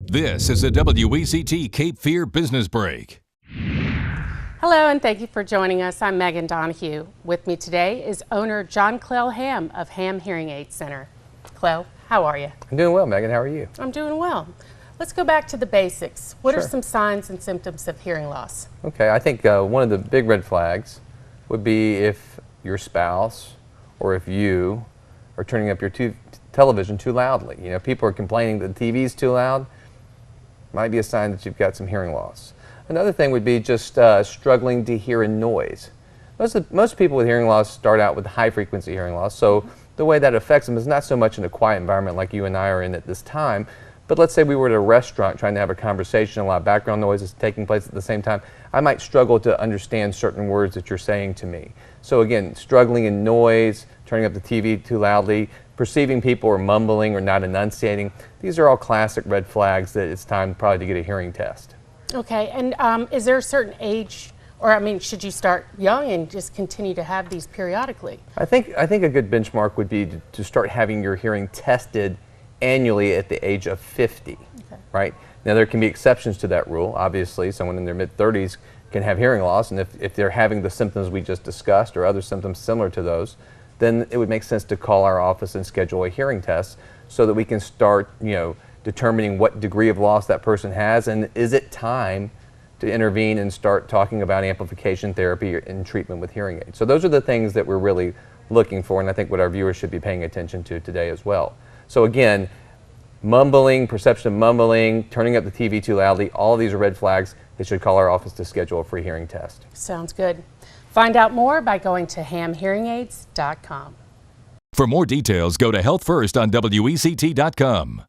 This is a WECT Cape Fear Business Break. Hello and thank you for joining us. I'm Megan Donahue. With me today is owner John Clell Hamm of Hamm Hearing Aid Center. Clell, how are you? I'm doing well, Megan. How are you? I'm doing well. Let's go back to the basics. What Sure. are some signs and symptoms of hearing loss? Okay, I think one of the big red flags would be if your spouse or if you are turning up your television too loudly. You know, people are complaining that the TV's too loud. Might be a sign that you've got some hearing loss. Another thing would be just struggling to hear a noise. Most people with hearing loss start out with high frequency hearing loss, so the way that affects them is not so much in a quiet environment like you and I are in at this time, but let's say we were at a restaurant trying to have a conversation, a lot of background noise is taking place at the same time. I might struggle to understand certain words that you're saying to me. So again, struggling in noise, turning up the TV too loudly, perceiving people are mumbling or not enunciating. These are all classic red flags that it's time probably to get a hearing test. Okay, and is there a certain age, or I mean, should you start young and just continue to have these periodically? I think a good benchmark would be to start having your hearing tested annually at the age of 50, okay. Right? Now there can be exceptions to that rule. Obviously, someone in their mid-30s can have hearing loss, and if they're having the symptoms we just discussed or other symptoms similar to those, then it would make sense to call our office and schedule a hearing test so that we can start, determining what degree of loss that person has, and is it time to intervene and start talking about amplification therapy and treatment with hearing aids. So those are the things that we're really looking for, and I think what our viewers should be paying attention to today as well. So again, mumbling, perception of mumbling, turning up the TV too loudly, all of these are red flags. They should call our office to schedule a free hearing test. Sounds good. Find out more by going to hammhearingaids.com. For more details, go to Health First on WECT.com.